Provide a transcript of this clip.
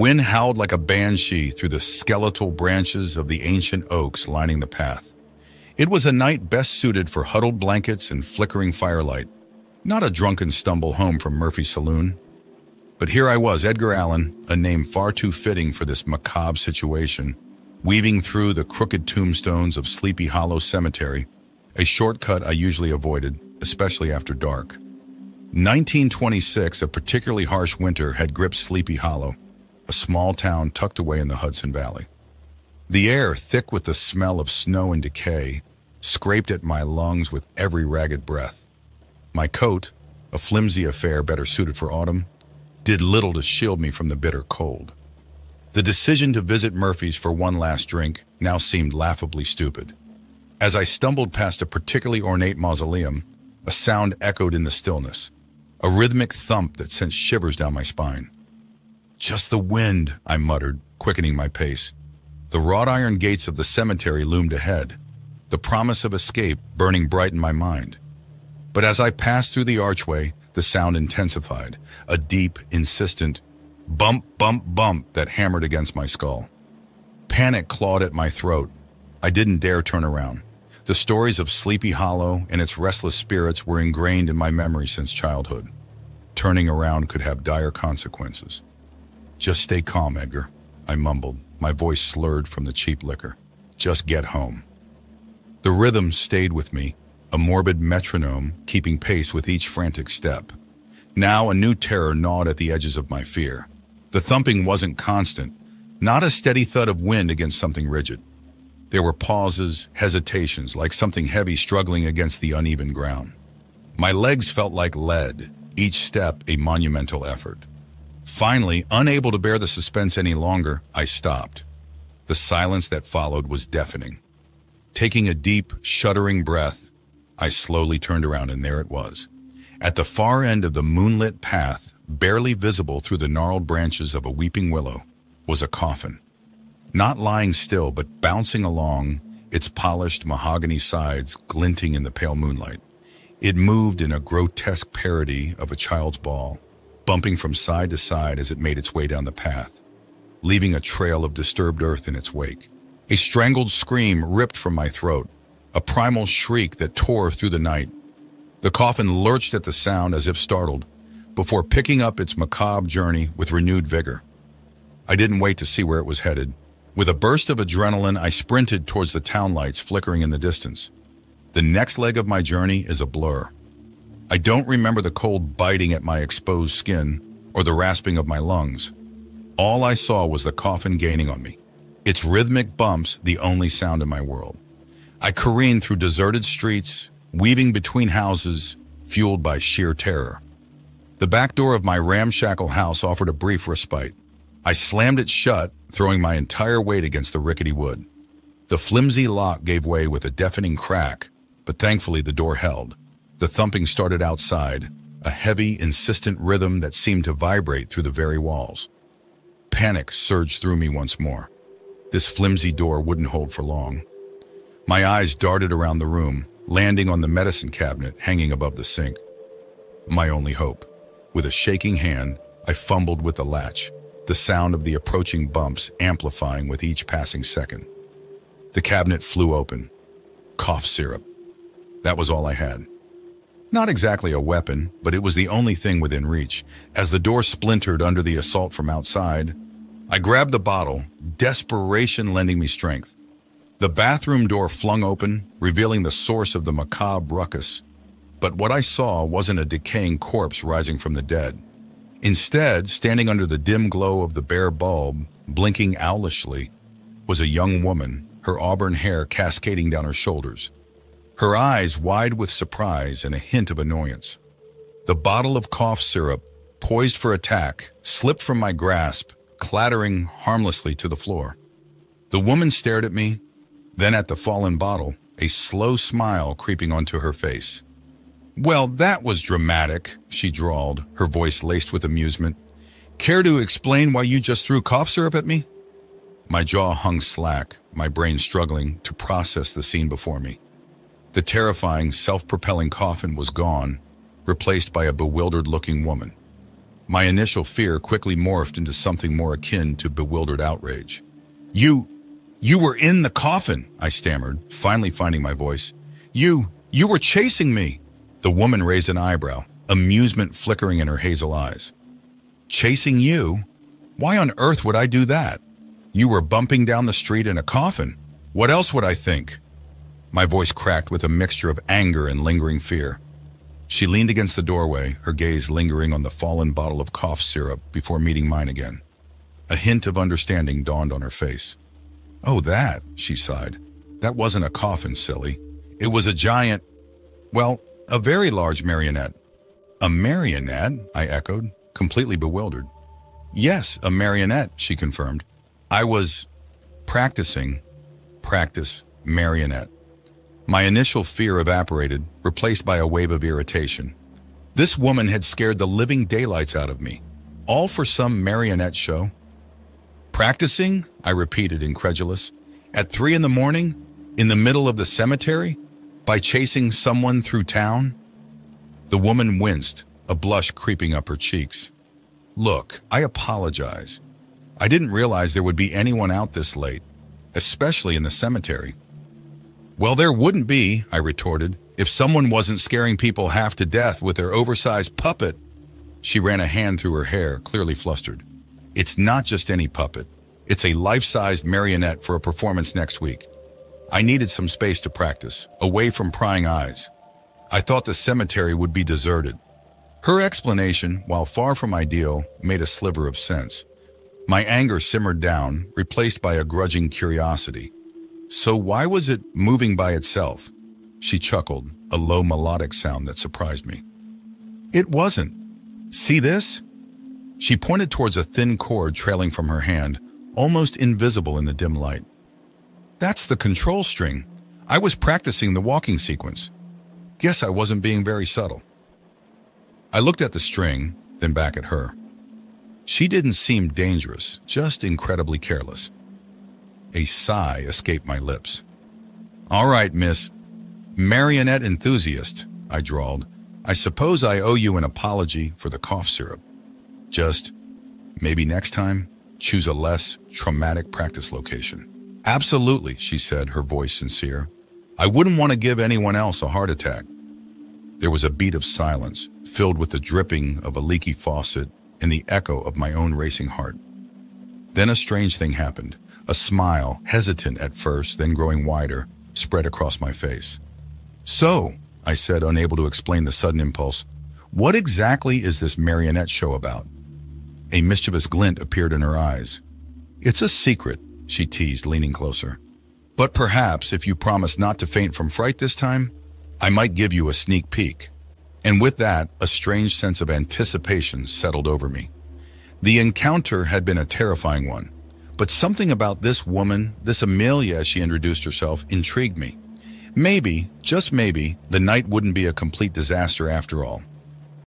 wind howled like a banshee through the skeletal branches of the ancient oaks lining the path. It was a night best suited for huddled blankets and flickering firelight, not a drunken stumble home from Murphy's Saloon. But here I was, Edgar Allen, a name far too fitting for this macabre situation, weaving through the crooked tombstones of Sleepy Hollow Cemetery, a shortcut I usually avoided, especially after dark. 1926, a particularly harsh winter, had gripped Sleepy Hollow, a small town tucked away in the Hudson Valley. The air, thick with the smell of snow and decay, scraped at my lungs with every ragged breath. My coat, a flimsy affair better suited for autumn, did little to shield me from the bitter cold. The decision to visit Murphy's for one last drink now seemed laughably stupid. As I stumbled past a particularly ornate mausoleum, a sound echoed in the stillness, a rhythmic thump that sent shivers down my spine. "Just the wind," I muttered, quickening my pace. The wrought iron gates of the cemetery loomed ahead, the promise of escape burning bright in my mind. But as I passed through the archway, the sound intensified, a deep, insistent bump, bump, bump that hammered against my skull. Panic clawed at my throat. I didn't dare turn around. The stories of Sleepy Hollow and its restless spirits were ingrained in my memory since childhood. Turning around could have dire consequences. "Just stay calm, Edgar," I mumbled, my voice slurred from the cheap liquor. "Just get home." The rhythm stayed with me, a morbid metronome keeping pace with each frantic step. Now a new terror gnawed at the edges of my fear. The thumping wasn't constant, not a steady thud of wind against something rigid. There were pauses, hesitations, like something heavy struggling against the uneven ground. My legs felt like lead, each step a monumental effort. Finally, unable to bear the suspense any longer, I stopped. The silence that followed was deafening. Taking a deep, shuddering breath, I slowly turned around, and there it was. At the far end of the moonlit path, barely visible through the gnarled branches of a weeping willow, was a coffin. Not lying still, but bouncing along, its polished mahogany sides glinting in the pale moonlight. It moved in a grotesque parody of a child's ball, bumping from side to side as it made its way down the path, leaving a trail of disturbed earth in its wake. A strangled scream ripped from my throat, a primal shriek that tore through the night. The coffin lurched at the sound as if startled, before picking up its macabre journey with renewed vigor. I didn't wait to see where it was headed. With a burst of adrenaline, I sprinted towards the town lights flickering in the distance. The next leg of my journey is a blur. I don't remember the cold biting at my exposed skin or the rasping of my lungs. All I saw was the coffin gaining on me, its rhythmic bumps the only sound in my world. I careened through deserted streets, weaving between houses, fueled by sheer terror. The back door of my ramshackle house offered a brief respite. I slammed it shut, throwing my entire weight against the rickety wood. The flimsy lock gave way with a deafening crack, but thankfully the door held. The thumping started outside, a heavy, insistent rhythm that seemed to vibrate through the very walls. Panic surged through me once more. This flimsy door wouldn't hold for long. My eyes darted around the room, landing on the medicine cabinet hanging above the sink. My only hope. With a shaking hand, I fumbled with the latch, the sound of the approaching bumps amplifying with each passing second. The cabinet flew open. Cough syrup. That was all I had. Not exactly a weapon, but it was the only thing within reach. As the door splintered under the assault from outside, I grabbed the bottle, desperation lending me strength. The bathroom door flung open, revealing the source of the macabre ruckus. But what I saw wasn't a decaying corpse rising from the dead. Instead, standing under the dim glow of the bare bulb, blinking owlishly, was a young woman, her auburn hair cascading down her shoulders, her eyes wide with surprise and a hint of annoyance. The bottle of cough syrup, poised for attack, slipped from my grasp, clattering harmlessly to the floor. The woman stared at me, then at the fallen bottle, a slow smile creeping onto her face. "Well, that was dramatic," she drawled, her voice laced with amusement. "Care to explain why you just threw cough syrup at me?" My jaw hung slack, my brain struggling to process the scene before me. The terrifying, self-propelling coffin was gone, replaced by a bewildered-looking woman. My initial fear quickly morphed into something more akin to bewildered outrage. You were in the coffin, I stammered, finally finding my voice. You were chasing me. The woman raised an eyebrow, amusement flickering in her hazel eyes. Chasing you? Why on earth would I do that? You were bumping down the street in a coffin. What else would I think? My voice cracked with a mixture of anger and lingering fear. She leaned against the doorway, her gaze lingering on the fallen bottle of cough syrup before meeting mine again. A hint of understanding dawned on her face. Oh, that, she sighed. That wasn't a coffin, silly. It was a giant, well, a very large marionette. A marionette? I echoed, completely bewildered. Yes, a marionette, she confirmed. I was practicing. Practice marionette. My initial fear evaporated, replaced by a wave of irritation. This woman had scared the living daylights out of me, all for some marionette show. Practicing? I repeated, incredulous. At 3 a.m, in the middle of the cemetery? By chasing someone through town? The woman winced, a blush creeping up her cheeks. Look, I apologize. I didn't realize there would be anyone out this late, especially in the cemetery. Well, there wouldn't be, I retorted, if someone wasn't scaring people half to death with their oversized puppet. She ran a hand through her hair, clearly flustered. It's not just any puppet. It's a life-sized marionette for a performance next week. I needed some space to practice, away from prying eyes. I thought the cemetery would be deserted. Her explanation, while far from ideal, made a sliver of sense. My anger simmered down, replaced by a grudging curiosity. So why was it moving by itself? She chuckled, a low melodic sound that surprised me. It wasn't. See this? She pointed towards a thin cord trailing from her hand, almost invisible in the dim light. That's the control string. I was practicing the walking sequence. Guess I wasn't being very subtle. I looked at the string, then back at her. She didn't seem dangerous, just incredibly careless. A sigh escaped my lips. All right, miss. Marionette enthusiast, I drawled. I suppose I owe you an apology for the cough syrup. Just, maybe next time, choose a less traumatic practice location. Absolutely, she said, her voice sincere. I wouldn't want to give anyone else a heart attack. There was a beat of silence, filled with the dripping of a leaky faucet and the echo of my own racing heart. Then a strange thing happened. A smile, hesitant at first, then growing wider, spread across my face. So, I said, unable to explain the sudden impulse, what exactly is this marionette show about? A mischievous glint appeared in her eyes. It's a secret, she teased, leaning closer. But perhaps, if you promise not to faint from fright this time, I might give you a sneak peek. And with that, a strange sense of anticipation settled over me. The encounter had been a terrifying one. But something about this woman, this Amelia as she introduced herself, intrigued me. Maybe, just maybe, the night wouldn't be a complete disaster after all.